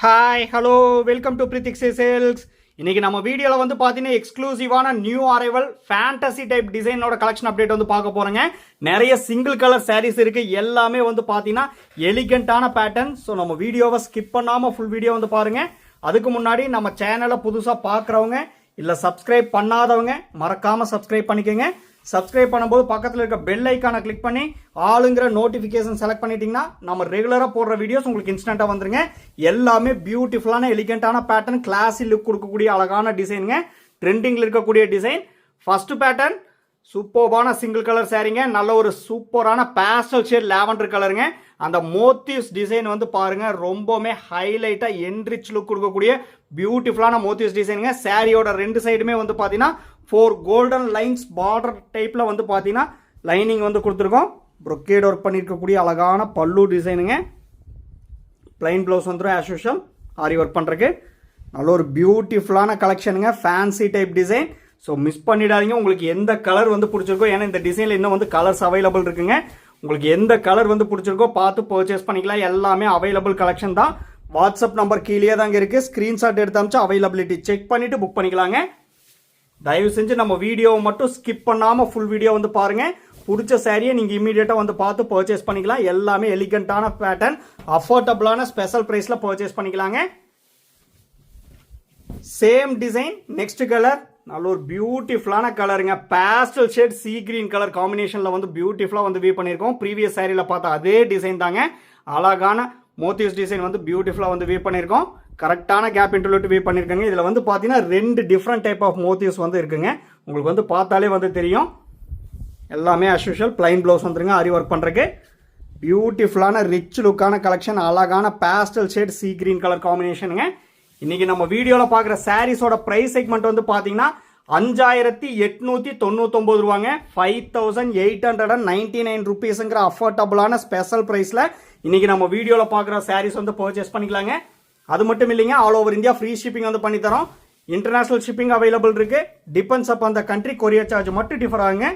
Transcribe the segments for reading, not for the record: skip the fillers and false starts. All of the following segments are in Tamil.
Hi hello welcome to Prithik sales. இன்னைக்கு நம்ம வீடியோவில் வந்து பார்த்தீங்கன்னா எக்ஸ்க்ளூசிவான நியூ அரைவல் ஃபேண்டசி டைப் டிசைனோட கலெக்ஷன் அப்டேட் வந்து பார்க்க போகிறோங்க. நிறைய சிங்கிள் கலர் சாரீஸ் இருக்குது. எல்லாமே வந்து பார்த்தீங்கன்னா எலிகண்டான பேட்டர்ன். ஸோ நம்ம வீடியோவை ஸ்கிப் பண்ணாமல் ஃபுல் வீடியோ வந்து பாருங்கள். அதுக்கு முன்னாடி நம்ம சேனலை புதுசாக பார்க்குறவங்க இல்லை சப்ஸ்கிரைப் பண்ணாதவங்க மறக்காமல் சப்ஸ்கிரைப் பண்ணிக்கோங்க. சப்ஸ்கிரைப் பண்ணும்போது பக்கத்தில் இருக்க பெல் ஐக்கானை கிளிக் பண்ணி ஆளுங்கிற நோட்டிஃபிகேஷன் செலக்ட் பண்ணிட்டீங்கன்னா நம்ம ரெகுலராக போடுற வீடியோஸ் உங்களுக்கு இன்ஸ்டண்ட்டாக வந்துருங்க. எல்லாமே பியூட்டிஃபுல்லான எலிகண்டான பேட்டர்ன், கிளாஸி லுக் கொடுக்கக்கூடிய அழகான டிசைனுங்க. ட்ரெண்டிங்கில் இருக்கக்கூடிய டிசைன். ஃபர்ஸ்ட் பேட்டர்ன் சூப்பர்பான சிங்கிள் கலர் சாரீங்க. நல்ல ஒரு சூப்பரான பேஸ்டல் ஷேட் லாவெண்டர் கலருங்க. அந்த மோத்திவ்ஸ் டிசைன் வந்து பாருங்க, ரொம்பவுமே ஹைலைட்டா என்ரிச் லுக் கொடுக்கக்கூடிய பியூட்டிஃபுல்லான மோத்திவ்ஸ் டிசைனுங்க. சாரியோட ரெண்டு சைடுமே வந்து பார்த்தீங்கன்னா 4 கோல்டன் லைன்ஸ் பார்டர் டைப்ல வந்து பார்த்தீங்கன்னா லைனிங் வந்து கொடுத்துருக்கோம். ப்ரொக்கேட் ஒர்க் பண்ணியிருக்கக்கூடிய அழகான பல்லு டிசைனுங்க. பிளைன் ப்ளவுஸ் வந்துடும் ஆஸ் யூஷுவல் ஆரி ஒர்க் பண்ணுறதுக்கு. நல்ல ஒரு பியூட்டிஃபுல்லான கலெக்ஷனுங்க. Fancy type design. So miss பண்ணிடாதீங்க. உங்களுக்கு எந்த கலர் வந்து பிடிச்சிருக்கோ, ஏன்னா இந்த டிசைனில் இன்னும் வந்து கலர்ஸ் அவைலபிள் இருக்குங்க. உங்களுக்கு எந்த கலர் வந்து பிடிச்சிருக்கோ பார்த்து பர்ச்சேஸ் பண்ணிக்கலாம். எல்லாமே அவைலபிள் கலெக்ஷன் தான். வாட்ஸ்அப் நம்பர் கீழே தாங்க இருக்குது. ஸ்க்ரீன்ஷாட் எடுத்து அமிச்சு அவைலபிலிட்டி செக் பண்ணிவிட்டு புக் பண்ணிக்கலாங்க. தயவு செஞ்சு நம்ம வீடியோவை மட்டும் ஸ்கிப் பண்ணாமல் ஃபுல் வீடியோ வந்து பாருங்கள். பிடிச்ச சாரியை நீங்கள் இமீடியட்டாக வந்து பார்த்து பர்ச்சேஸ் பண்ணிக்கலாம். எல்லாமே எலிகண்டான பேட்டர்ன், அஃபோர்டபுளான ஸ்பெஷல் ப்ரைஸில் பர்ச்சேஸ் பண்ணிக்கலாங்க. Same design next colour. நல்ல ஒரு பியூட்டிஃபுல்லான கலருங்க. Pastel shade sea green colour காம்பினேஷனில் வந்து பியூட்டிஃபுல்லாக வந்து வியூ பண்ணியிருக்கோம். ப்ரீவியஸ் சாரியில் பார்த்தா அதே டிசைன் தாங்க. அழகான மோத்திவ்ஸ் டிசைன் வந்து பியூட்டிஃபுல்லாக வந்து வியூ பண்ணியிருக்கோம். கரெக்டான கேப் இன்டர்வியூ வியூ பண்ணியிருக்காங்க. இதில் வந்து பார்த்தீங்கன்னா 2 டிஃப்ரெண்ட் டைப் ஆஃப் மோத்திவ்ஸ் வந்து இருக்குங்க. உங்களுக்கு வந்து பார்த்தாலே வந்து தெரியும். எல்லாமே அஸ் யூஷுவல் பிளைன் ப்ளவுஸ் வந்துருங்க ஆரி ஒர்க் பண்ணுறதுக்கு. பியூட்டிஃபுல்லான ரிச் லுக்கான கலெக்ஷன். அழகான pastel shade sea green colour காம்பினேஷனுங்க. இன்னைக்கு நம்ம வீடியோவில் பார்க்குற சாரீஸோட ப்ரைஸ் செக்மெண்ட் வந்து பார்த்தீங்கன்னா 5899 ரூபாங்க. 5899 ருபீஸுங்கிற அஃபோர்டபுளான ஸ்பெஷல் ப்ரைஸில் இன்னைக்கு நம்ம வீடியோவில் பார்க்குற சாரீஸ் வந்து பர்ச்சேஸ் பண்ணிக்கலாங்க. அது மட்டும் இல்லைங்க, all over India free shipping வந்து பண்ணித்தரோம். இன்டர்நேஷனல் ஷிப்பிங் அவைலபிள் இருக்கு. டிபெண்ட்ஸ் அப் அந்த கண்ட்ரி. கொரியர் சார்ஜ் மட்டும் டிஃபர் ஆகுங்க.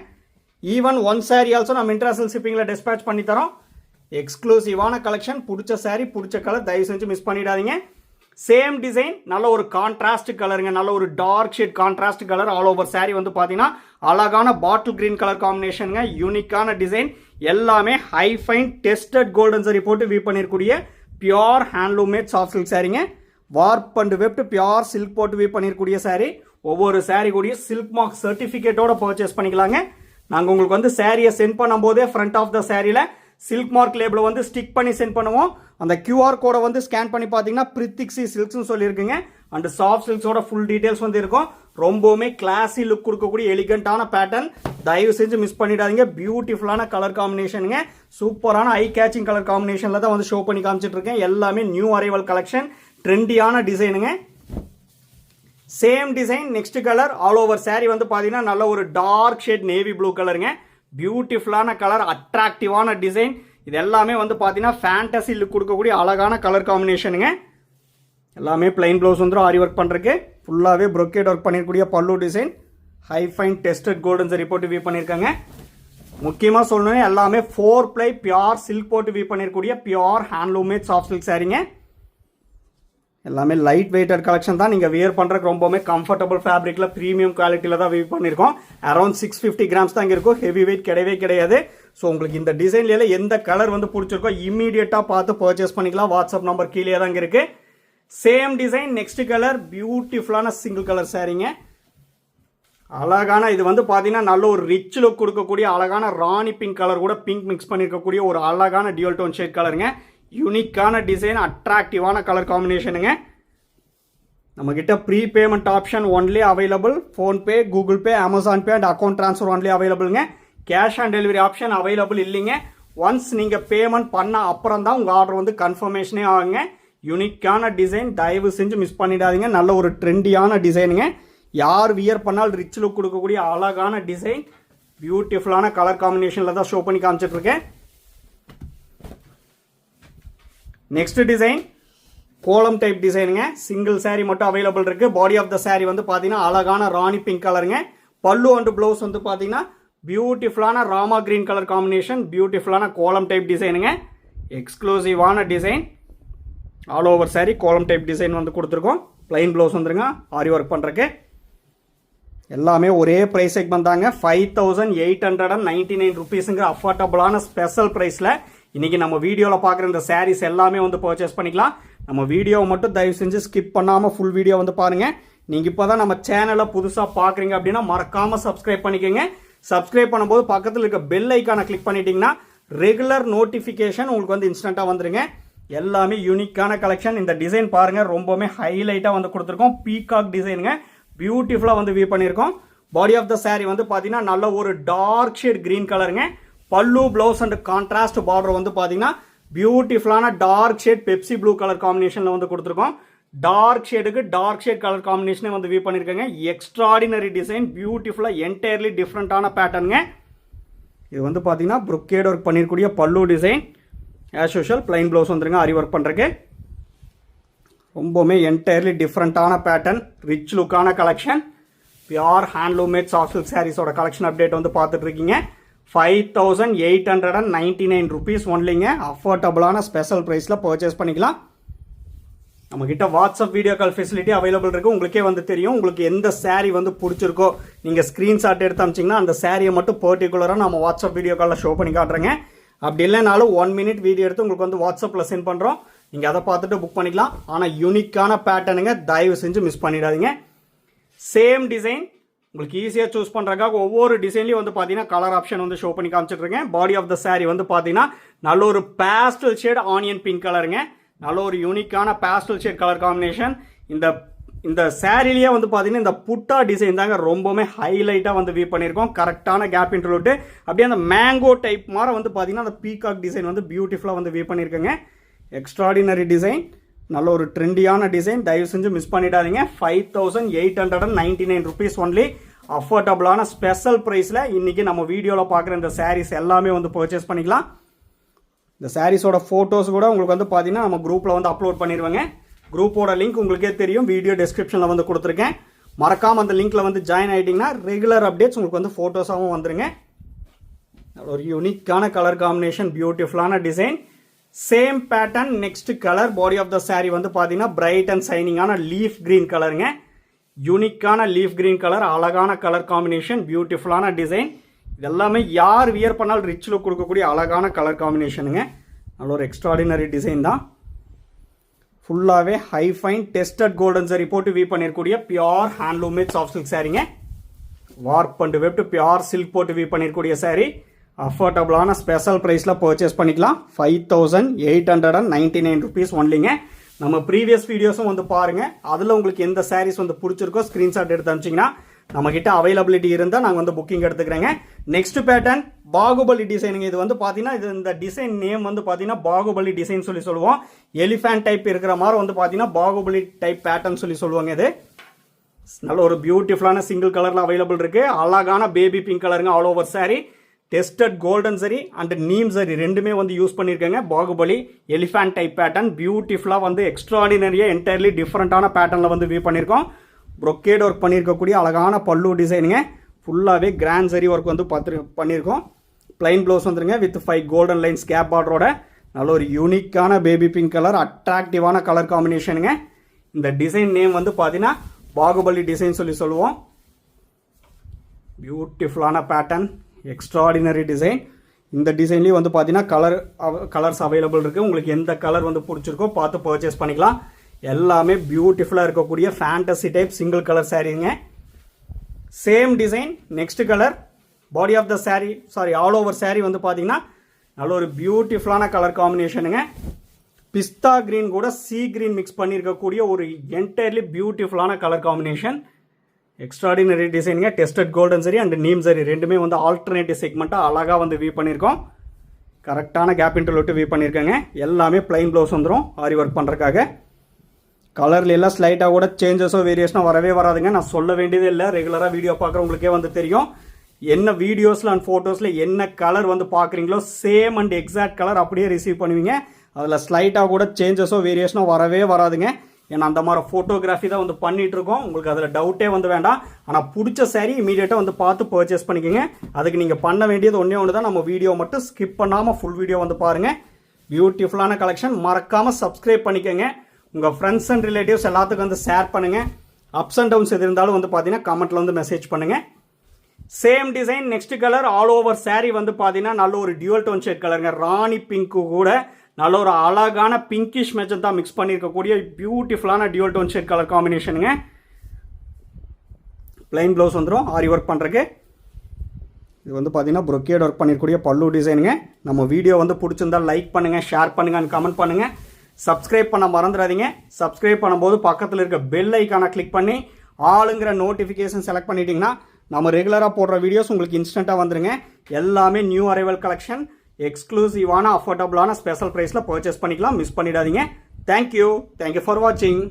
ஈவன் ஒன் சாரி ஆல்சோ நம்ம இன்டர்நேஷனல் ஷிப்பிங்கில் டிஸ்பேச் பண்ணித்தரோம். எக்ஸ்க்ளூசிவான கலெக்ஷன். பிடிச்ச சாரி பிடிச்ச கலர் தயவு செஞ்சு மிஸ் பண்ணிடாதீங்க. சேம் டிசைன், நல்ல ஒரு கான்ட்ராஸ்ட் கலருங்க. நல்ல ஒரு dark shade contrast colour. All over sari வந்து பார்த்தீங்கன்னா அழகான பாட்டில் கிரீன் கலர் காம்பினேஷனுங்க. யூனிக்கான டிசைன். எல்லாமே high fine tested golden zari போட்டு வியூ பண்ணிருக்கூடிய pure handloom matte soft silk சாரிங்க. Warp and weft pure silk போட்டு வியூ பண்ணிருக்கூடிய சாரி. ஒவ்வொரு சாரி கூடிய சில்க் மார்க் சர்டிஃபிகேட்டோட பர்ச்சேஸ் பண்ணிக்கலாங்க. நாங்கள் உங்களுக்கு வந்து சாரியை சென்ட் பண்ணும் போதே ஃப்ரண்ட் ஆஃப் த சாரியில் சில்க் மார்க் லேபிளை வந்து ஸ்டிக் பண்ணி சென்ட் பண்ணுவோம். அந்த QR கோடை வந்து ஸ்கேன் பண்ணி பார்த்தீங்கன்னா பிரித்திக் சில்க்ஸ்னு சொல்லியிருக்குங்க. அண்ட் சாஃப்ட் சில்க்ஸோட ஃபுல் டீடைல்ஸ் வந்து இருக்கும். ரொம்பவுமே கிளாஸி லுக் கொடுக்கக்கூடிய எலிகண்டான பேட்டர்ன். தயவு செஞ்சு மிஸ் பண்ணிடாதீங்க. பியூட்டிஃபுல்லான கலர் காம்பினேஷனுங்க. சூப்பரான ஐ கேச்சிங் கலர் காம்பினேஷனில் தான் வந்து ஷோ பண்ணி காமிச்சிட்டு இருக்கேன். எல்லாமே நியூ அரைவல் கலெக்ஷன். ட்ரெண்டியான டிசைனுங்க. Same design next colour. All over sari வந்து பார்த்தீங்கன்னா நல்ல ஒரு டார்க் ஷேட் நேவி ப்ளூ கலருங்க. பியூட்டிஃபுல்லான கலர், அட்ராக்டிவான டிசைன். இது எல்லாமே வந்து பார்த்தீங்கன்னா ஃபேண்டசி லுக் கொடுக்கக்கூடிய அழகான கலர் காம்பினேஷனுங்க. எல்லாமே பிளைன் ப்ளவுஸ் வந்துடும் ஆரி ஒர்க் பண்ணுறதுக்கு. ஃபுல்லாகவே ப்ரொக்கேட் ஒர்க் பண்ணியிருக்கூடிய pallu design. High fine tested golden zari போட்டு வியூ பண்ணியிருக்காங்க. முக்கியமாக சொல்லணும், எல்லாமே 4 ப்ளை பியோர் சில்க் போட்டு வியூ பண்ணியிருக்கூடிய pure handloom matte soft silk சாரிங்க. எல்லாமே லைட் வெயிட்டட் கலெக்ஷன் தான். நீங்கள் வியர் பண்ணுறதுக்கு ரொம்பவுமே கம்ஃபர்டபுள் ஃபேப்ரிக்கில் ப்ரீமியம் குவாலிட்டியில் தான் வியூ பண்ணியிருக்கோம். அரௌண்ட் 650 கிராம்ஸ் தான் இங்கே இருக்கும். ஹெவி வெயிட் கிடையவே கிடையாது. ஸோ உங்களுக்கு இந்த டிசைன்ல எந்த கலர் வந்து பிடிச்சிருக்கோ இம்மீடியட்டாக பார்த்து பர்ச்சேஸ் பண்ணிக்கலாம். வாட்ஸ்அப் நம்பர் கீழே தான் இங்கே இருக்குது. Same design next colour. பியூட்டிஃபுல்லான சிங்கிள் கலர் சாரீங்க. அழகான இது வந்து பார்த்தீங்கன்னா நல்ல ஒரு ரிச் லுக் கொடுக்கக்கூடிய அழகான ராணி பிங்க் கலர் கூட பிங்க் மிக்ஸ் பண்ணியிருக்கக்கூடிய ஒரு அழகான டியூல் டோன் ஷேட் கலருங்க. யூனிக்கான டிசைன், அட்ராக்டிவான கலர் காம்பினேஷனுங்க. நம்மக்கிட்ட pre payment option only available. PhonePe, Google Pay, Amazon Pay and account transfer only அவைலபிளுங்க. Cash on delivery option available இல்லைங்க. ஒன்ஸ் நீங்கள் பேமெண்ட் பண்ண அப்புறம் தான் உங்கள் ஆர்டர் வந்து கன்ஃபர்மேஷனே ஆகுங்க. யூனிக்கான டிசைன். தயவு செஞ்சு மிஸ் பண்ணிடாதீங்க. நல்ல ஒரு ட்ரெண்டியான டிசைனுங்க. யார் வியர் பண்ணால் ரிச் லுக் கொடுக்கக்கூடிய அழகான டிசைன். பியூட்டிஃபுல்லான கலர் காம்பினேஷனில் தான் ஷோ பண்ணி காமிச்சிட்டு இருக்கேன். நெக்ஸ்ட் டிசைன் கோலம் டைப் டிசைனுங்க. சிங்கிள் சாரி மட்டும் அவைலபிள் இருக்கு. பாடி ஆஃப் த சாரி வந்து பார்த்தீங்கன்னா அழகான ராணி பிங்க் கலருங்க. பல்லு அண்ட் ப்ளவுஸ் வந்து பார்த்தீங்கன்னா பியூட்டிஃபுல்லான ராமா கிரீன் கலர் காம்பினேஷன். பியூட்டிஃபுல்லான கோலம் டைப் டிசைனுங்க. எக்ஸ்க்ளூசிவான design. All over saree kolam type design வந்து கொடுத்துருக்கோம். பிளைன் ப்ளவுஸ் வந்துருங்க ஆரி ஒர்க் பண்ணுறக்கு. எல்லாமே ஒரே ப்ரைஸ் செக்மெண்ட் தாங்க. 5899 ருபீஸுங்கிற அஃபோர்டபுளான ஸ்பெஷல் ப்ரைஸில் இன்றைக்கி நம்ம வீடியோவில் பார்க்குற இந்த சாரீஸ் எல்லாமே வந்து பர்ச்சேஸ் பண்ணிக்கலாம். நம்ம வீடியோவை மட்டும் தயவு செஞ்சு ஸ்கிப் பண்ணாமல் ஃபுல் வீடியோ வந்து பாருங்கள். நீங்கள் இப்போ தான் நம்ம சேனலை புதுசாக பார்க்குறீங்க அப்படின்னா மறக்காமல் சப்ஸ்கிரைப் பண்ணிக்கோங்க. சப்ஸ்கிரைப் பண்ணும்போது பக்கத்தில் இருக்க பெல் ஐக்கானை கிளிக் பண்ணிட்டீங்கன்னா ரெகுலர் நோட்டிஃபிகேஷன் உங்களுக்கு வந்து இன்ஸ்டண்ட்டாக வந்துருங்க. எல்லாமே யூனிக்கான கலெக்ஷன். இந்த டிசைன் பாருங்கள், ரொம்பவுமே ஹைலைட்டாக வந்து கொடுத்துருக்கோம். பீகாக் டிசைனுங்க, பியூட்டிஃபுல்லாக வந்து வியூ பண்ணியிருக்கோம். பாடி ஆஃப் த saree வந்து பார்த்தீங்கன்னா நல்ல ஒரு டார்க் ஷேட் கிரீன் கலருங்க. பல்லு ப்ளவுஸ் அண்ட் கான்ட்ராஸ்ட் பார்டர் வந்து பார்த்தீங்கன்னா பியூட்டிஃபுல்லான dark shade Pepsi blue colour காம்பினேஷனில் வந்து கொடுத்துருக்கோம். டார்க் ஷேடுக்கு டார்க் ஷேட் கலர் காம்பினேஷனே வந்து வியூ பண்ணியிருக்காங்க. எக்ஸ்ட்ராடினரி டிசைன், பியூட்டிஃபுல்லாக என்டையர்லி டிஃப்ரெண்ட்டான பேட்டர்னுங்க. இது வந்து பார்த்தீங்கன்னா ப்ரொக்கேட் ஒர்க் பண்ணியிருக்கூடிய pallu design. As usual plain blouse வந்துருங்க ஆரி ஒர்க் பண்ணுறக்கு. ரொம்பவுமே என்டையர்லி டிஃப்ரெண்ட்டான பேட்டர்ன், ரிச் லுக்கான collection. Pure handloom matte soft silk சாரீஸோட கலெக்ஷன் அப்டேட் வந்து பார்த்துட்டு இருக்கீங்க. 5899 ருபீஸ் ஒன்லிங்க. அஃபோர்டபுளான ஸ்பெஷல் ப்ரைஸில் பர்ச்சேஸ் பண்ணிக்கலாம். நம்மக்கிட்ட WhatsApp video call facility available இருக்குது. உங்களுக்கே வந்து தெரியும். உங்களுக்கு எந்த saree வந்து பிடிச்சிருக்கோ நீங்கள் ஸ்க்ரீன்ஷாட் எடுத்து அமிச்சிங்கன்னா அந்த சாரியை மட்டும் பர்டிகுலராக நம்ம வாட்ஸ்அப் வீடியோ காலில் ஷோ பண்ணி காட்டுறேங்க. அப்படி இல்லைனாலும் 1 minute வீடியோ எடுத்து உங்களுக்கு வந்து வாட்ஸ்அப்பில் சென்ட் பண்ணுறோம். நீங்கள் அதை பார்த்துட்டு புக் பண்ணிக்கலாம். ஆனால் யூனிக்கான பேட்டர்னுங்க, தயவு செஞ்சு மிஸ் பண்ணிடாதீங்க. சேம் டிசைன் உங்களுக்கு ஈஸியாக சூஸ் பண்ணுறதுக்காக ஒவ்வொரு டிசைன்லையும் வந்து பார்த்தீங்கன்னா கலர் ஆப்ஷன் வந்து ஷோ பண்ணி காமிச்சிட்ருக்கேன். பாடி ஆஃப் த saree வந்து பார்த்தீங்கன்னா நல்ல ஒரு பேஸ்டல் ஷேட் ஆனியன் பிங்க் கலருங்க. நல்ல ஒரு யூனிக்கான பேஸ்டல் ஷேட் கலர் காம்பினேஷன். இந்த சாரிலேயே வந்து பார்த்தீங்கன்னா இந்த புட்டா டிசைன் தாங்க ரொம்பவுமே ஹைலைட்டாக வந்து வியூ பண்ணியிருக்கோம். கரெக்டான கேப் இன்டர்வியூட்டு அப்படியே அந்த மேங்கோ டைப் மாதிரி வந்து பார்த்தீங்கன்னா அந்த பீகாக் டிசைன் வந்து பியூட்டிஃபுல்லாக வந்து வியூ பண்ணியிருக்கேங்க. எக்ஸ்ட்ராடினரி டிசைன், நல்ல ஒரு ட்ரெண்டியான டிசைன். தயவு செஞ்சு மிஸ் பண்ணிடாதீங்க. 5899 ருபீஸ் ஒன்லி. அஃபோர்டபுளான ஸ்பெஷல் ப்ரைஸில் இன்றைக்கி நம்ம வீடியோவில் பார்க்குற இந்த சாரீஸ் எல்லாமே வந்து பர்ச்சேஸ் பண்ணிக்கலாம். இந்த சாரீஸோட ஃபோட்டோஸ் கூட உங்களுக்கு வந்து பார்த்தீங்கன்னா நம்ம குரூப்பில் வந்து அப்லோட் பண்ணிடுவாங்க. குரூப்போட லிங்க் உங்களுக்கே தெரியும், வீடியோ டிஸ்கிரிப்ஷனில் வந்து கொடுத்துருக்கேன். மறக்காமல் அந்த லிங்க்கில் வந்து ஜாயின் ஆகிட்டிங்கன்னா ரெகுலர் அப்டேட்ஸ் உங்களுக்கு வந்து ஃபோட்டோஸாகவும் வந்துருங்க. ஒரு யூனிக்கான கலர் காம்பினேஷன், பியூட்டிஃபுல்லான design. Same pattern, next colour. Body of the saree வந்து பார்த்தீங்கன்னா பிரைட் அண்ட் சைனிங்கான லீஃப் கிரீன் கலருங்க. யூனிக்கான லீஃப் கிரீன் கலர், அழகான கலர் காம்பினேஷன், பியூட்டிஃபுல்லான டிசைன். இதெல்லாமே யார் வியர் பண்ணாலும் ரிச் லுக் கொடுக்கக்கூடிய அழகான கலர் காம்பினேஷனுங்க. நல்ல ஒரு எக்ஸ்ட்ராடினரி டிசைன் தான். ஃபுல்லாகவே high fine tested golden zari போட்டு வியூ பண்ணியிருக்கூடிய pure handloom matte soft silk சாரீங்க. Warp and weft pure silk போட்டு வியூ பண்ணியிருக்கூடிய சாரீ. அஃபோர்டபுளான ஸ்பெஷல் ப்ரைஸில் பர்ச்சேஸ் பண்ணிக்கலாம். 5899 ருபீஸ் ஒன்லிங்க. நம்ம ப்ரீவியஸ் வீடியோஸும் வந்து பாருங்கள். அதில் உங்களுக்கு எந்த சாரீஸ் வந்து பிடிச்சிருக்கோ ஸ்க்ரீன்ஷாட் எடுத்து அனுப்பிச்சிங்கன்னா நம்மக்கிட்ட அவைலபிலிட்டி இருந்தால் நாங்கள் வந்து புக்கிங் எடுத்துக்கிறேங்க. நெக்ஸ்ட் பேட்டர்ன் பாகுபலி டிசைனுங்க. இது வந்து பார்த்தீங்கன்னா இந்த டிசைன் நேம் வந்து பார்த்தீங்கன்னா பாகுபலி டிசைன் சொல்லி சொல்லுவோம். எலிஃபேண்ட் டைப் இருக்கிற மாதிரி வந்து பார்த்தீங்கன்னா பாகுபலி டைப் பேட்டர்ன் சொல்லி சொல்லுவாங்க. இது நல்ல ஒரு பியூட்டிஃபுல்லான சிங்கிள் கலரில் அவைலபிள் இருக்குது. அழகான பேபி பிங்க் கலருங்க. All over sari tested golden zari and நீம் சரி ரெண்டுமே வந்து யூஸ் பண்ணியிருக்காங்க. பாகுபலி எலிஃபேண்ட் டைப் பேட்டர்ன் பியூட்டிஃபுல்லாக வந்து எக்ஸ்ட்ராடினரியாக என்டையர்லி டிஃப்ரெண்ட்டான பேட்டர்னில் வந்து வியூ பண்ணியிருக்கோம். ப்ரொக்கேட் ஒர்க் பண்ணியிருக்கக்கூடிய அழகான பல்லு டிசைனுங்க. ஃபுல்லாகவே கிராண்ட் சரி ஒர்க் வந்து பண்ணியிருக்கோம். பிளைன் ப்ளவுஸ் வந்துருங்க வித் 5 கோல்டன் லைன்ஸ் கேப் பார்டரோட. நல்ல ஒரு யூனிக்கான பேபி பிங்க் கலர், அட்ராக்டிவான கலர் காம்பினேஷனுங்க. இந்த டிசைன் நேம் வந்து பார்த்தீங்கன்னா பாகுபலி டிசைன் சொல்லி சொல்லுவோம். பியூட்டிஃபுல்லான பேட்டர்ன், எக்ஸ்ட்ராடினரி டிசைன். இந்த டிசைன்லேயும் வந்து பார்த்தீங்கன்னா கலர்ஸ் அவைலபிள் இருக்குது. உங்களுக்கு எந்த கலர் வந்து பிடிச்சிருக்கோ பார்த்து பர்ச்சேஸ் பண்ணிக்கலாம். எல்லாமே பியூட்டிஃபுல்லாக இருக்கக்கூடிய ஃபேண்டசி டைப் சிங்கிள் கலர் சாரீங்க. Same design, next colour. Body of the saree all over saree வந்து பார்த்தீங்கன்னா நல்ல ஒரு பியூட்டிஃபுல்லான கலர் காம்பினேஷனுங்க. பிஸ்தா கிரீன் கூட சீ கிரீன் மிக்ஸ் பண்ணியிருக்கக்கூடிய ஒரு என்டையர்லி பியூட்டிஃபுல்லான கலர் காம்பினேஷன். எக்ஸ்ட்ராடினரி டிசைனுங்க. டெஸ்டட் கோல்டன் சரி அண்ட் நீம் சரி ரெண்டுமே வந்து ஆல்டர்னேட்டிவ் செக்மெண்ட்டாக அழகாக வந்து வியூ பண்ணியிருக்கோம். கரெக்டான கேப் இன்டர்வியூட்டு வியூ பண்ணியிருக்கேங்க. எல்லாமே பிளைன் ப்ளவுஸ் வந்துடும் ஆரி ஒர்க் பண்ணுறதுக்காக. கலர்ல எல்லாம் ஸ்லைட்டாக கூட சேஞ்சஸோ வேரியேஷனோ வரவே வராதுங்க. நான் சொல்ல வேண்டியதே இல்லை. ரெகுலராக வீடியோ பார்க்குறவங்களுக்கே வந்து தெரியும். என்ன வீடியோஸில் அண்ட் ஃபோட்டோஸில் என்ன கலர் வந்து பார்க்குறீங்களோ சேம் அண்ட் எக்ஸாக்ட் கலர் அப்படியே ரிசீவ் பண்ணுவீங்க. அதில் ஸ்லைட்டாக கூட சேஞ்சஸோ வேரியேஷனோ வரவே வராதுங்க. ஏன்னா அந்த மாதிரி ஃபோட்டோகிராஃபி தான் வந்து பண்ணிட்டு இருக்கோம். உங்களுக்கு அதில் டவுட்டே வந்து வேண்டாம். ஆனால் பிடிச்ச சாரீ இமீடியட்டாக வந்து பார்த்து பர்ச்சேஸ் பண்ணிக்கோங்க. அதுக்கு நீங்கள் பண்ண வேண்டியது ஒன்றே ஒன்று தான். நம்ம வீடியோ மட்டும் ஸ்கிப் பண்ணாமல் ஃபுல் வீடியோ வந்து பாருங்கள். பியூட்டிஃபுல்லான கலெக்ஷன். மறக்காமல் சப்ஸ்கிரைப் பண்ணிக்கோங்க. உங்கள் ஃப்ரெண்ட்ஸ் அண்ட் ரிலேட்டிவ்ஸ் எல்லாத்துக்கும் வந்து ஷேர் பண்ணுங்கள். அப்ஸ் அண்ட் டவுன்ஸ் எது இருந்தாலும் வந்து பார்த்தீங்கன்னா கமெண்ட்டில் வந்து மெசேஜ் பண்ணுங்கள். Same design next colour all over saree வந்து பார்த்தீங்கன்னா நல்ல ஒரு டியூவல் டோன் ஷேட் கலருங்க. ராணி பிங்க்கு கூட நல்ல ஒரு அழகான பிங்கிஷ் மெஜந்தா மிக்ஸ் பண்ணியிருக்கக்கூடிய பியூட்டிஃபுல்லான டியூவல் டோன் ஷேட் கலர் காம்பினேஷனுங்க. பிளைன் ப்ளவுஸ் வந்துடும் ஆரி ஒர்க் பண்ணுறக்கு. இது வந்து பார்த்தீங்கன்னா ப்ரொக்கேட் ஒர்க் பண்ணியிருக்கக்கூடிய பல்லு டிசைனுங்க. நம்ம வீடியோ வந்து பிடிச்சிருந்தால் லைக் பண்ணுங்கள், ஷேர் பண்ணுங்கள், கமெண்ட் பண்ணுங்கள். சப்ஸ்கிரைப் பண்ண மறந்துடாதீங்க. சப்ஸ்கிரைப் பண்ணும்போது பக்கத்தில் இருக்க பெல் ஐக்கானை கிளிக் பண்ணி ஆளுங்கிற நோட்டிஃபிகேஷன் செலக்ட் பண்ணிட்டீங்கன்னா நம்ம ரெகுலராக போடுற வீடியோஸ் உங்களுக்கு இன்ஸ்டண்ட்டாக வந்துருங்க. எல்லாமே நியூ அரைவல் கலெக்ஷன், எக்ஸ்க்ளூசிவான அஃபோர்டபுளான ஸ்பெஷல் ப்ரைஸில் பர்ச்சேஸ் பண்ணிக்கலாம். மிஸ் பண்ணிடாதீங்க. தேங்க்யூ ஃபார் வாட்சிங்.